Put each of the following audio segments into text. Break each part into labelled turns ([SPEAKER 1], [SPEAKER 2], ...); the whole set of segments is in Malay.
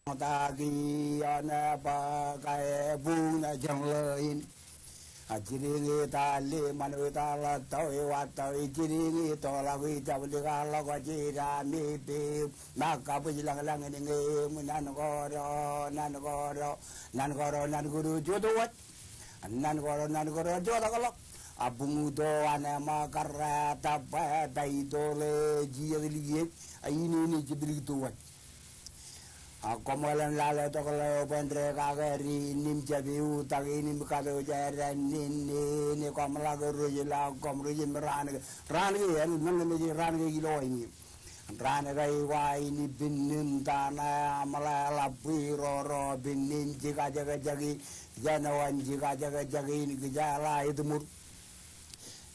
[SPEAKER 1] Tagi ana ba kai bu na jong lein ajiringi tali manu tala tau wa tau jiringi tola wi tau de kala ko jira mi bi maka bu lang lang ni nge nan guru jodo wat nan guru jodo kala abung do ana makara tapa dai dole jiyeli ini ni jibri tuwat Ako malan lalo to kalau pendre kageri nim jabi utang ini kado jaran ini ko malago ruji la kom ruji meran ya nang ni ran ke kilo ini ran gai wa ini binin tanah malala piro binin jika jaga jagi janawan jika jaga jagi ini gejala itu mur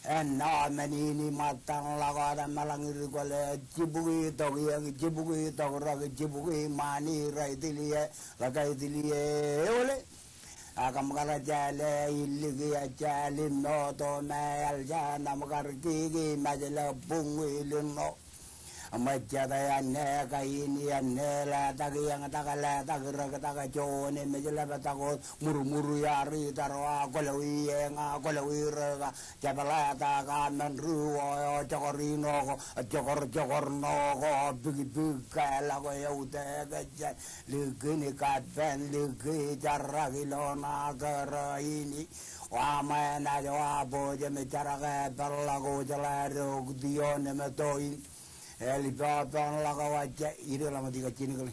[SPEAKER 1] ini matang lagada malangir gole jibugi to raga jibugi mani rai dilie lagai dilie ole akam kala jale iligi jale no to mel jana makar gigi majala bungi lino amajada ya ne kaini ya ne la tagi yang takala tagira taga jone majala batako muru yari tarwa kolawi nga kolawi raga jabala taga menruo jokorino jokor no bigi kala ko yaude gaja ligini kadben ligi jaragi lona gara ini wama na jawabo jeme jaraga balago jalaro dione metoin Elipatan laga wajah itu lama tiga cini kali.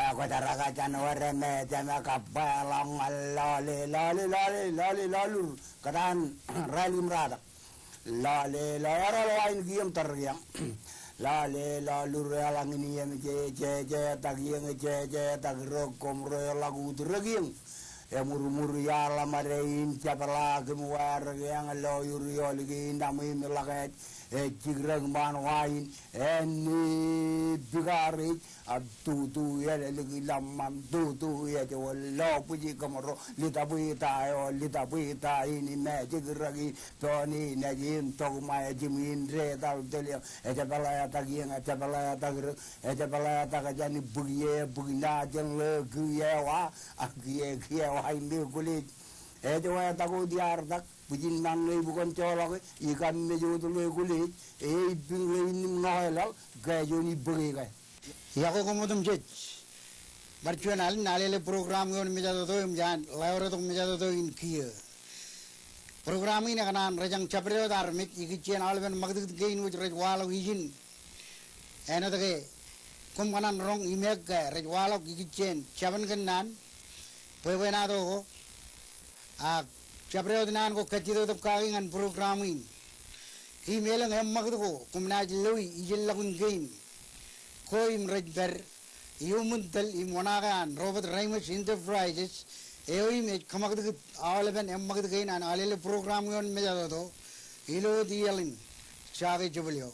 [SPEAKER 1] Aku taraga janwar me jama kapalang lalu kedan rally merada. Lalu lain giam teriang. Lalu relang ini yang je tagiang je tagirokom lagu tergiang. Muru ya lamarein siapa lagi muar yang lo yuri lagi nami melakat cigrang manwain ini bigari tu ya lagi lamam tu ya jawal lo puji kamero lita buita ini magic ragi toni najin tog maya jimin re tal telia ejabala tagajani bugina jeng legi wa agie ini kulit wa tago diardak bujin nang bukan colok ikan mejo tu kulit bingin noelal gajoni beri kai ya ko komodum jet virtual nalele program ngon meja to jan laure to meja to in kia program ini kanan rajang chabre darmik iki channel ben magdud gein wuj rajwalo ijin ena tage kum kanan rong imek ga rajwalo iki chen chaban kanan Pwena to chabre dinan ko kachiro to kagingan program in email ang magdo ko kumna jiloi ijil lagun game ko im rajber yumuntal imonagan Robert Ramos Enterprises eoi me kamagdo all ben magdo gain an alele program yon me jado to ilo dialin chave jubilio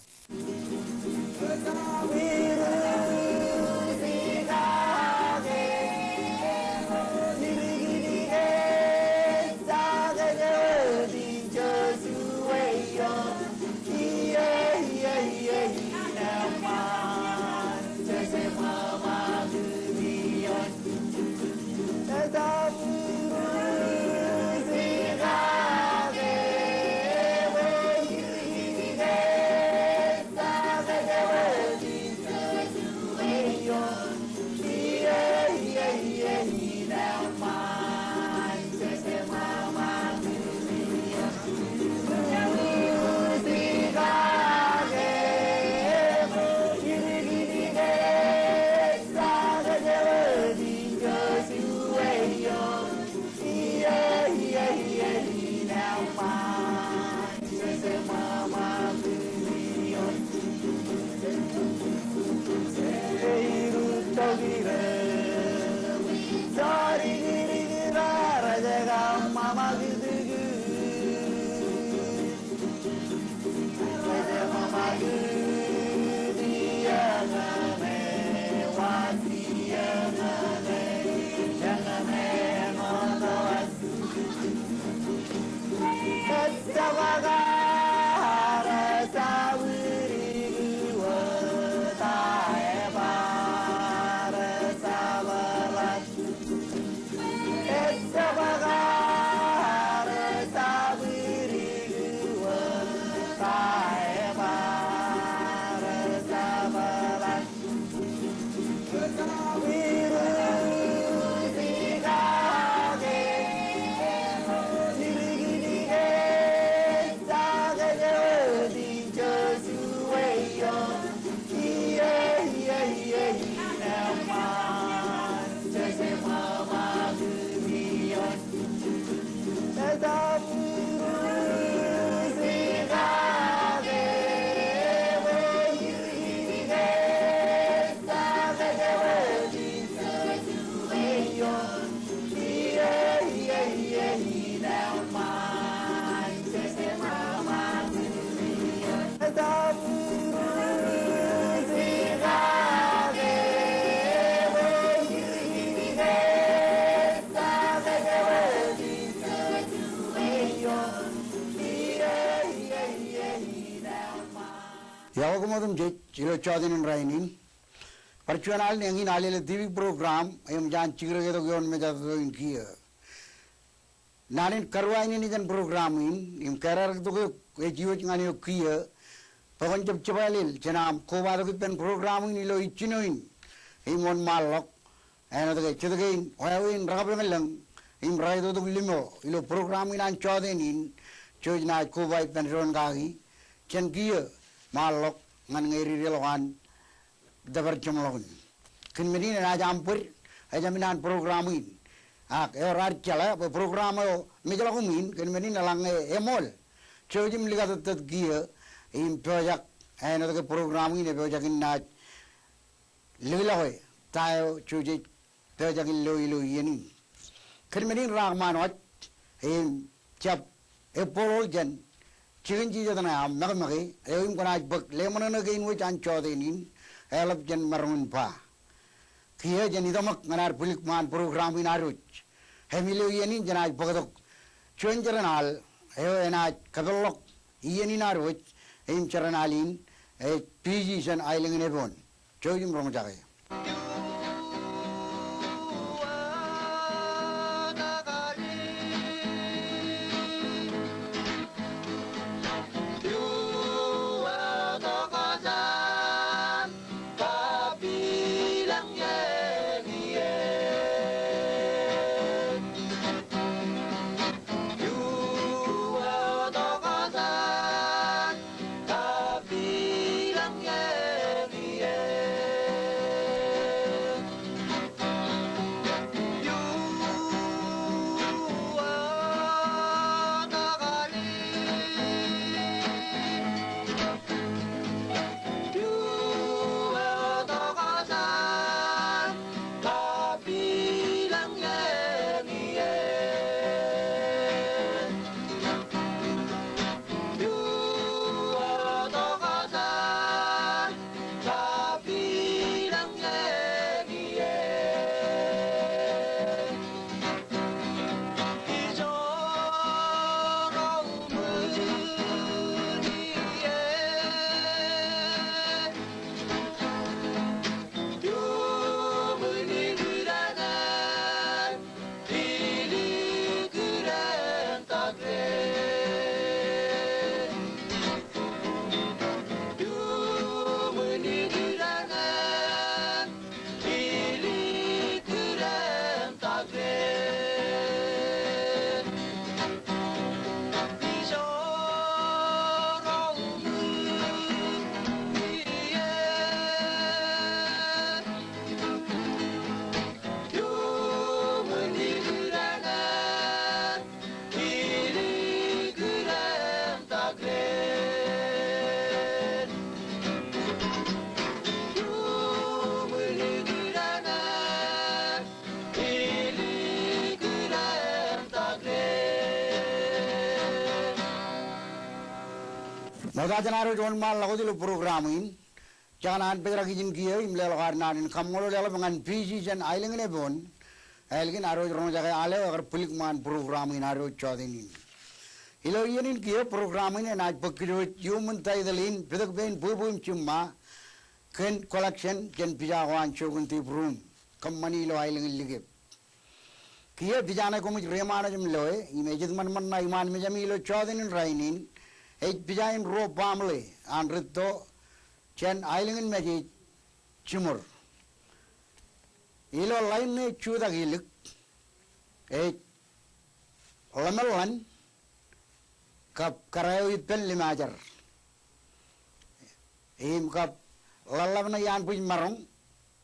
[SPEAKER 1] Yawagumodum Chilo Chodin and Rainin. Perchuanal Nangin Alil TV program, I am Jan Chigragon Mejazo in Kia. Nanin Karwain in programming, in Karar to Ejuan Kia, Pavanchap Chavalil, Chanam, Kovadavipan programming Ilo Ichinoin, in one Malok, and the Chagain, Wavin Rabalang, in Raido Limo, Ilo programming and Chodin in Chojna Kovai Pension Gahi, Chankia, Malok, Nangeri Relohan. Dabarchamlon. Kinmini and Ajampur, Ajaminan programming. Rarchala, a programmer, Mijalahumin, Kinmini along a mall. Chojim Ligatat gear in project and other programming a project in Nat Lilahoy, Tayo, Chujit, project in Louis Yenin. Kinmini Rahmanot, in Chap, a Porojan, Chinji than I am, Nagamari, a Imkanaj book, Lemon again which Anchodin. Elap jen marun pa. Kia jen idamak nganar pulikman program in aruch. Hemilo yenin jenaj pagadok. Chuen jaranal, eo enaj kadolok, yenin aruch, im charanalin, a PG san island in Ebon. Chojim romajake. Nagajanaro John Mal Lagodil programming, Janan Pedrakijin Kia, Imlelarnan, and Kamolo and PGs and Island Ebon, Elgin Arrow Rojaga Ale or Pulikman programming Arrow Chodin. Iloyan in Kia programming and I put human Tidalin, Pedakbain, Bubum Chumma, Ken collection, Ken Pijawan Chogunti room, Kamanilo Island Ligip. Kia Pijana Komich Remanajum Loe, Images Manman Naiman Mijamilo Chodin and Rainin. Pijain ro family and Rito Chen Island in Magic Chimur. Ilo line chuda gilik a Lamelan Kap Karawi Pen Limajar. Him Kap Lalavana Yan Puj Marong,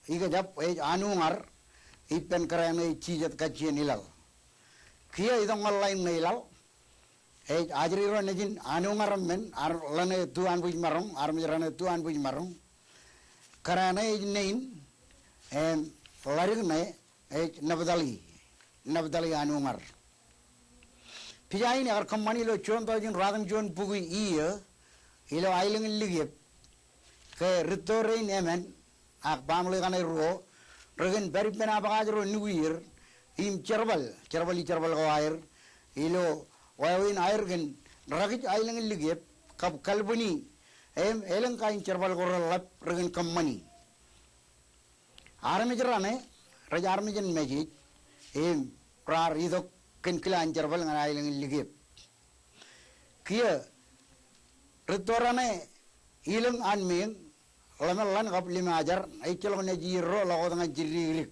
[SPEAKER 1] Igajap, Anumar, Ipen Karana Chijat Kachi Nilal. Kia is on line Nilal. Ajriro Najin Anumaram men are Lane 2 and Puj Marong, Armirana 2 and Puj Marong. Karana is name and Larigme Navadali Anumar. Pijain are Kamanilo Chontojin Radam John Pugi ear, Hilo Island in Ligip, Ritore Nemen, Akbamlegane Ro, Regan Peripenabagro New Year, Him Cherbal Wire, Hilo. Wawin Irgan, Rakit Island in Ligip, Kap Kalbuni, eleng kain cerbal korelap regen kemani armijerane raja armijen meji rar idok ken kilan cerbal ngan eleng ligep kia retorane ileng anmeng lamelan kap 5 ajar ai kilo ne jiro lago dengan jiririk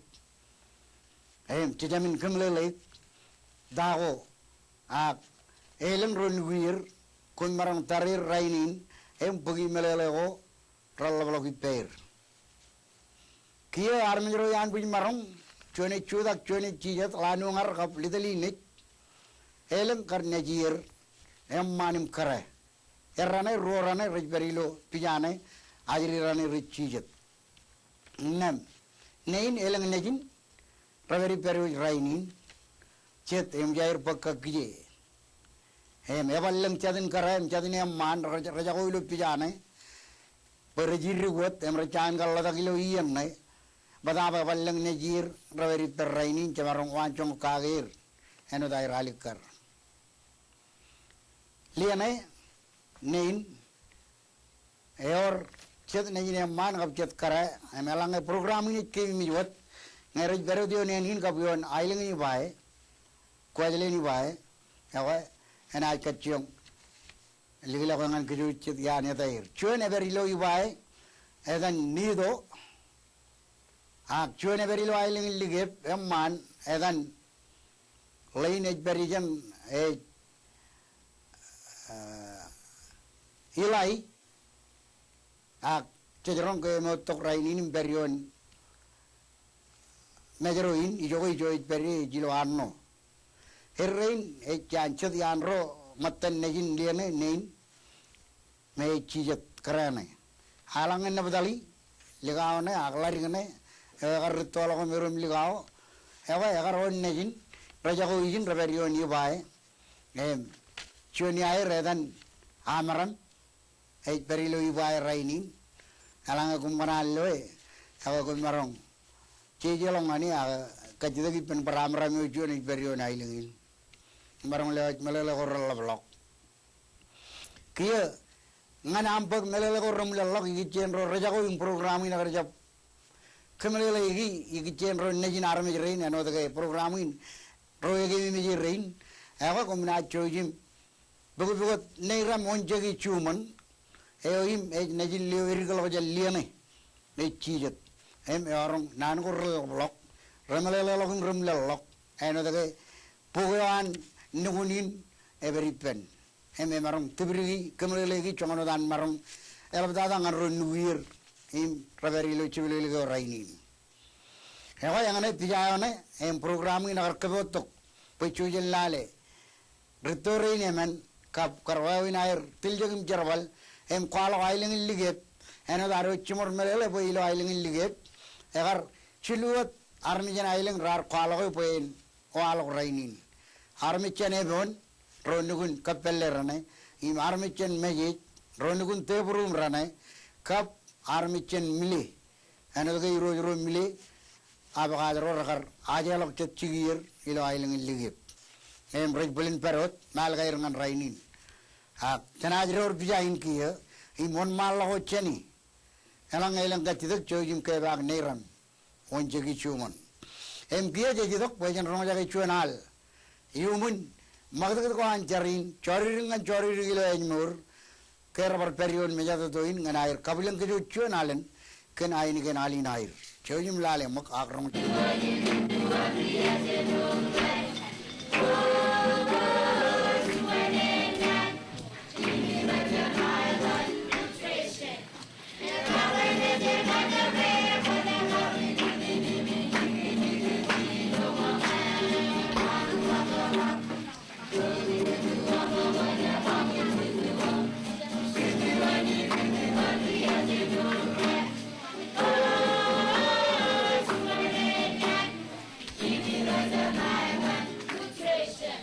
[SPEAKER 1] cijamin kemlelek dago eleng ronwir kun marang tarir rainin pergi melelego rallablogi per kia armijro yan puj marang cuane cudak cuane cijat lanungar kap lidalinik eleng karne jir manim kare errane rorane rejberilo pijane ajirirane ricijat nem nein eleng nejin raveri peru rainin cet jair pakakje evallang cadin kare cadin man raja koilu pijane perjiri buat recaan kalau tak kilo iyan nai badaba vallang nejir raveri per rainin camarong wancong kagir eno dai ralikar liane nein eor cet nejin man kap cet kare emelang program ini kemi buat ngerej beru dio nein kap yon ailing ini bae kuajle ini bae ewa enai kacung ligila kangan kejucit ya ne tair cuan everilo ibai edan nido cuan everilo ailing ligep emman edan lain berijan ilai cejerong ke motok rainin berion mejeroin ijo beri jilo anno herrein chanchat yanro matan nejin liane nein me chijat karane halangan na badali ligaw ne aglarigane agar tolo ko merum ligaw ewa agar on nejin raja ko izin raberion yubai chuni ay redan amaran berilo yubai rainin halanga kumbanalo awa kumarong cijelong ani kajidagi pen paramram chuni berion ailingin barang lewat melele korel blok kia ngan ampak melele korel blok iki cendro raja ko ing program ini kerja kemelele iki cendro nejin arme rein ano de program ini roye ge mi rein awa ko mina chojim bugut neira monjegi chuman eoim nejin lewer galo jaliane ne chijet orang nan korel blok remelele lokung remle lok ano de puguan nugunin everipen marong tibri kemelegi chongodan marong elabdada ngarro nuir raverilo chibili go rainin ewa yangane tijayone program ini nagar kebotok pechujel lale ritorin men kap karwawin air tiljogim jarwal kwalo ailing liget eno daro chimor melele boilo ailing liget egar chiluot armijan ailing rar kwalo ko poen kwalo rainin armichen ebon ronugun kapelle rane im armichen meji ronugun tebrum rane kap armichen mili anaga iro mili abagaro rakar ajalok chigir ilo ailing ligip rej bulin perot malgair ngan rainin chanajror bijain kiya imon mal ho cheni elang elang gatidak chojim ke bag neram onjegi chumon kiya jejidok pojan ronga jagi chuanal yumun magdak ko anjarin choriringan choririgilo enmur kerabar period mejado toin nganair kabilang ke chuanalen ken aini ken alin air chojim lale mak akram
[SPEAKER 2] Nutrition.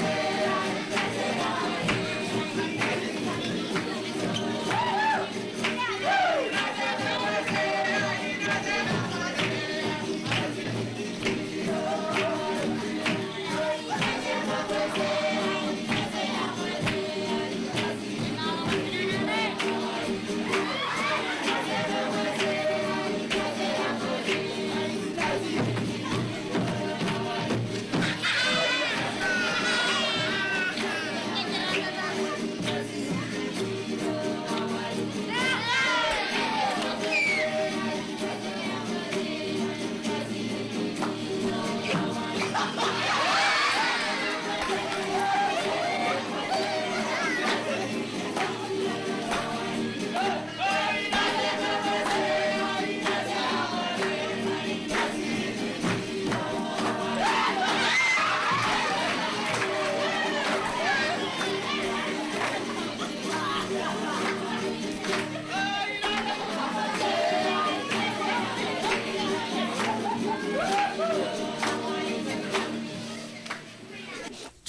[SPEAKER 2] Thank you.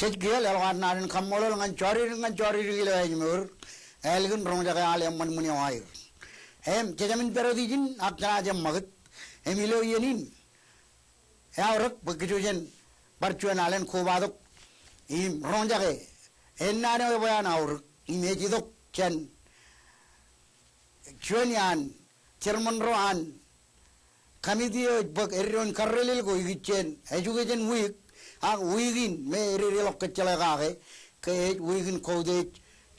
[SPEAKER 1] sejgel elwan narin kamolol ngan cori gila ajmur elgun rong jaga alyam man muni wair jajamin perodijin akna jam magat ilo yenin aurak begitu jen barcuan alen kubaduk rong jaga nane bayan aurak imeji dok jen cuanian Chairman Rohan kami dia bag erion karrelil go igchen education week weekin me erilok kecelakaan ke weekin kode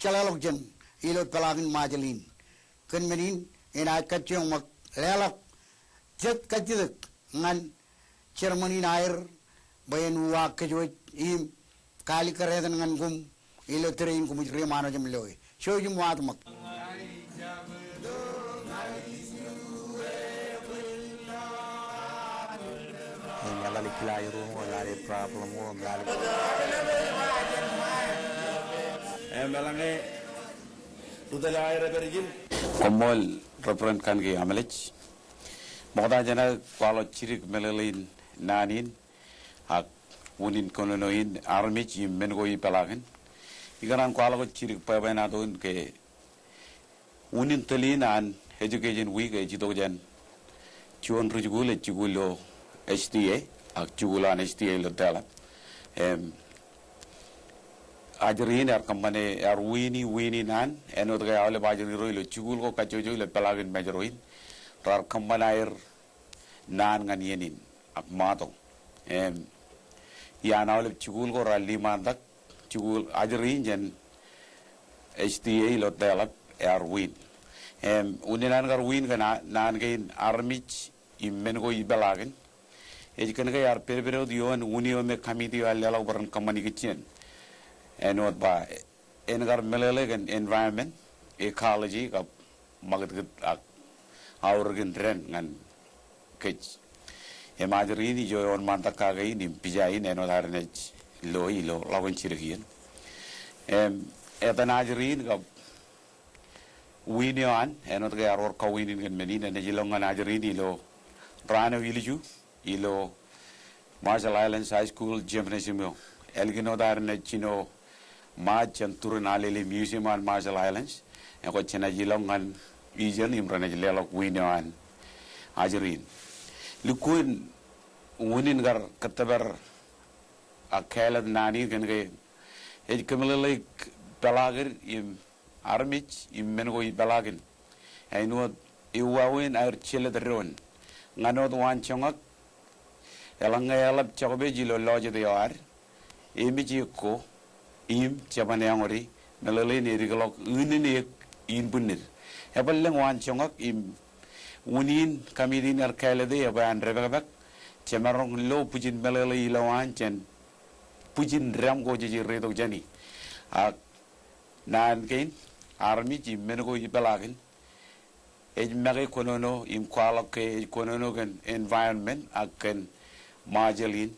[SPEAKER 1] celalok jen ilo pelagin majalin kan menin ina kacung mak lelak jet kacilek ngan Chairman in air bayan wak kejuat im kali kereten ngan gum ilo terin kum rimano jam loy show jum wat mak
[SPEAKER 2] lali kilairu lali problem lali
[SPEAKER 3] melange udalai reberjin
[SPEAKER 2] komol reprent kan ge amelech moda jana kwalo chirik melelin nanin ak unin kononoin armich mengo i pelagin igaran kwalo chirik pabena don ke unin telinan education week e jitogen chuon rujugule chugulo STA ak chugulan STA lo tala ajarin ar kamane ar wini nan eno de awle bajari ro lo chugul ko kachojo lo pelagin majeroin rar kamanair nan ngan yenin ak mato ya nawle chugul ko rali mandak chugul ajarin jen STA lo tala ar win uninan gar win kana nan gain armich immen go ibelagin ejikan ga yar perbero dion unio me kamiti alala baran kamani kitchen enot ba engar melele gan environment ecology ka magat ak aurgen ren ngan kech emajri ni jo on mantaka ga ni pijai neno darnech lo lawan chirgien etanajrin ga winian enot ga aror ka winin gan menina ne jilongan ajrin lo rana wiliju ilo Marshall Islands High School Gymnasium elgino darne chino ma chantur nalele museum on Marshall Islands eko chena jilongan ijen imrana jilelok winian ajrin lukun unin gar katabar akelad nani kan ge ej kamele pelagir im armich im mengo i pelagin aino iwawin ar chele dron nganod wan chongak elanga elap chabe jilo loje de yar emi ko im chabane angori melele ne rigalok unine in bunir ebaleng wan chongak im unin kamidin ar kale de ban rebek chemarong lo pujin melele ilawan chen pujin ram go jeji redo jani ak nan kein army ji menego ibelagin ej magi konono im kwalo ke konono gan environment aken majalin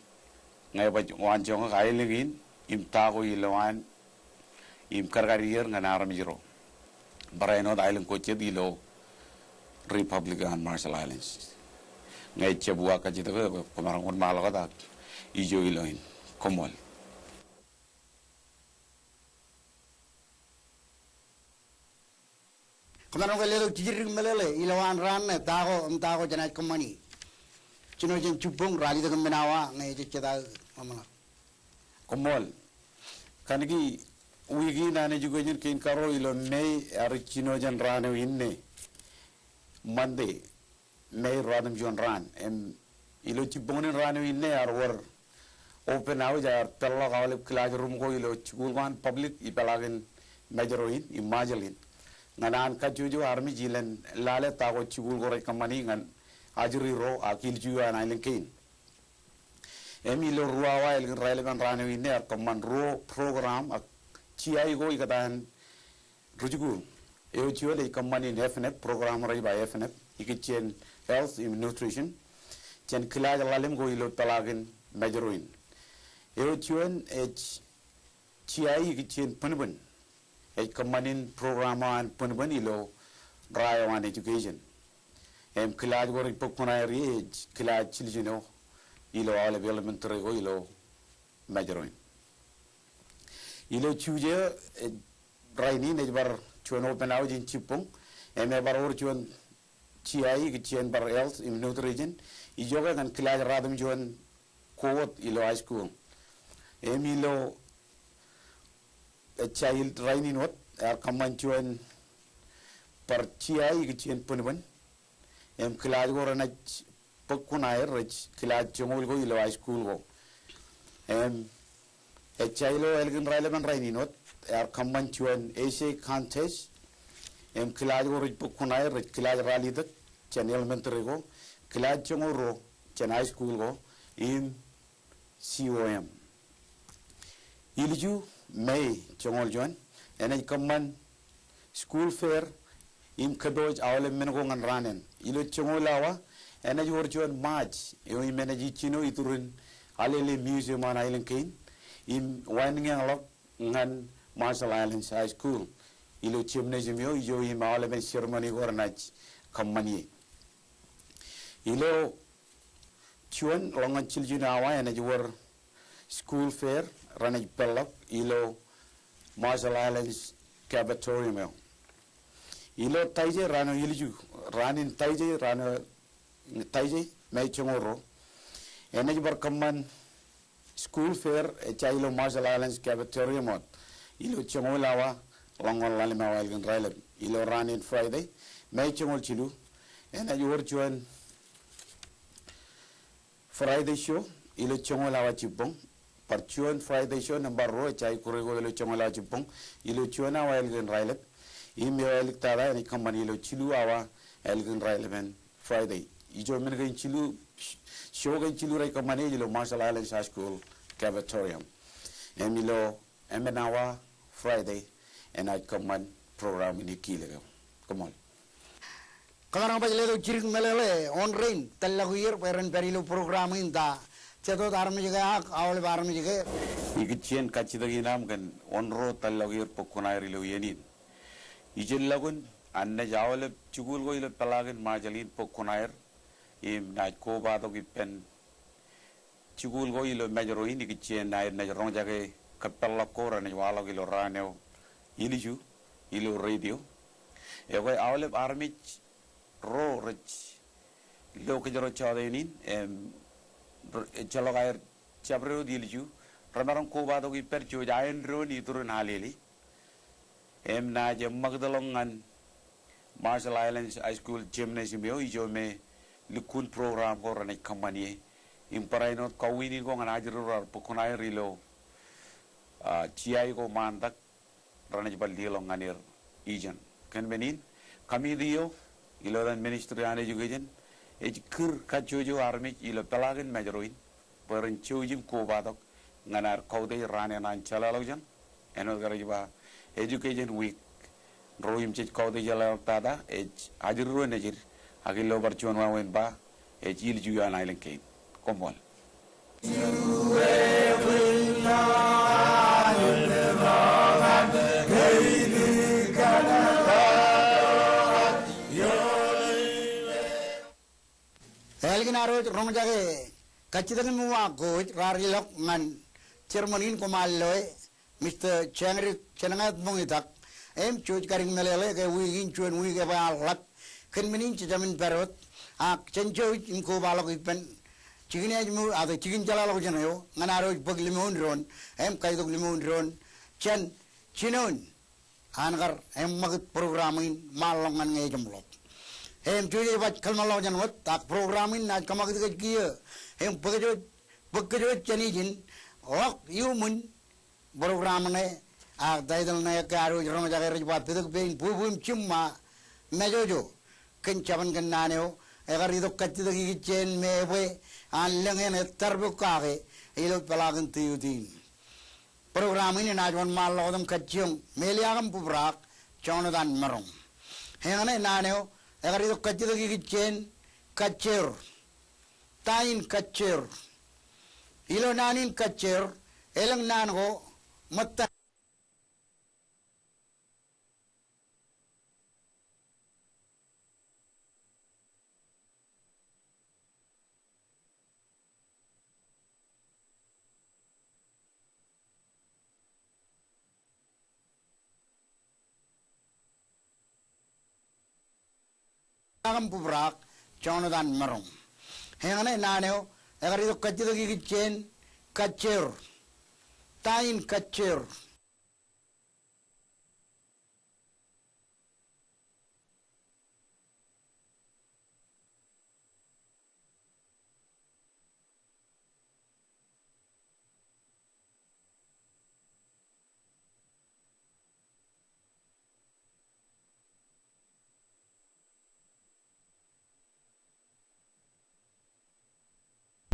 [SPEAKER 2] ngai ba wanjong gailingin im tago ilawan im kargarier nganar mijro barayno island ko chedilo Republican Marshall Islands ngai chebua ka jito ko marangon malaga da ijo iloin komol
[SPEAKER 1] Kemana kalau cijirik melele ilawan ran tago jangan kemani cino jen cupung rali dengan menawa ngai ceceta mama
[SPEAKER 2] komol kanigi wigi nane juga jen kin karo ilo nei ar cino jen rane winne mande nei radam jon ran ilo cupung rane winne ar war open house jar pella kawale classroom ko ilo chulwan public ipalagin majorin imajalin nganan kajuju army jilen lale tago chugul gore kamani ngan ajri ro akil juwa na linkin emilo ruwa el relevant rane winne ar kaman ro program ak chiai go ikatan rujugu eo chiole kamani FNF program rai ba FNF ikichen health and nutrition chen kilaj lalem go ilo talagin majorin eo chuen chiai ikichen punbun kamanin programan punban ilo rayawan education kilaj gori pokponari kilaj chiljino ilo ala elementary go ilo majorin ilo chuje raini ne bar chuan open out in chipong eme bar or chuan chiai ki chien bar else in north region ijoga kan class radam chuan kowot ilo high school emilo a child raini not ar kaman chuan par chiai ki chien punban class go rana pokkunair rich class chungul go ilo high school go a chailo elgin raileman raini not ar kaman chuan ese contest class go rich pokkunair rich class rally dak chen elementary go class chunguro chen high school go in COM iliju May chungol juan ene kaman school fair im kadoj awle men go ngan ranen ilo chungolawa ene jor juan March yo imenaji chino iturin alele museum on island kain im winding alok ngan Marshall Islands High School ilo gymnasium yo im awle men ceremony gornach kamani ilo chuan longan children awa ene jor school fair ranaj pelak ilo Marshall Islands Cabatorium ilo taije rano iliju ranin taije may chongoro enaj barkaman school fair chailo Marshall Islands Cabatorium ilo chongolawa longon lalima walgan railem ilo ranin Friday may chongol chilu enaj worchuan Friday show ilo chongolawa chipong parchuan Friday show number ro chai kurego ilo chongolawa chipong ilo chuana walgan railem email eliktada ni kamani ilo chilu awa elgan railem Friday ijo men gain chilu show gain chilu rai kamani ilo Marshall Islands High School Cabatorium emilo emenawa Friday and I command program in Kilega. Come on.
[SPEAKER 1] Kadang apa jele cirik melele on rain talaguir peren perilu program inda ceto darmi juga awal barmi juga
[SPEAKER 2] Ikicien kacita ginam kan onro talaguir pokunair ilo yenin ijel lagun anne jawale chugul go ilo pelagin majalin pokunair im naik ko bato gipen chugul go ilo majorin ikicien nair najarong jage kapella ko rane walo ilo raneo iliju ilo radio ego awale army ro rich lo ke jaro chadenin chalo gair chabreo dilju ramaram ko bado gi percho jaen ro ni turun haleli na je magdalongan Marshall Islands High School gymnasium yo ijo me likun program ko rane kamani imparaino kawini ko ngana ajru rar pokunai rilo chiai ko mandak rane baldi longanir ijan kan benin kami dio iloran ministry an education ejkir kajojo army ilo pelagin majroin perin chojim ko badok nganar kaude rane nan chalalogjan eno garajiba education week roim chej kaude jalal tada ej ajru nejir agilo barchuan wa wen ba ej il juyan island kain komol
[SPEAKER 1] Elgin arot rong jage kacitan muwa goj rari lok man cermonin komaloy Mr. Changri Chanangat Mongitak chuj karing melele ke wigin chuan wige ba lat ken menin jamin perot chencho imko balok ipen chigine mu ade chigin jalalo janayo nganaro baglimon ron kaidok limon ron chen chinon angar magut programin malongan ngejamlok chuje bat kalmalo janwat tak programin na kamagit kiye begejo chani jin lok yumun program ne daidal na karo jrom jage rejba peduk bein bubum chimma mejojo kencaban kenaneo egar ido katti gi chen mewe anlengen tarbu kage ilo pelagan tiyudin programin na jon malodam kaccium meliagam pubrak chonodan marong hengane naneo egar ido katti gi chen kaccer tain kaccer ilo nanin kaccer elang nango matta Agam pubrak Jonathan Marong. Hengane naneo agarido kachito kichen kacher. Tain kacher.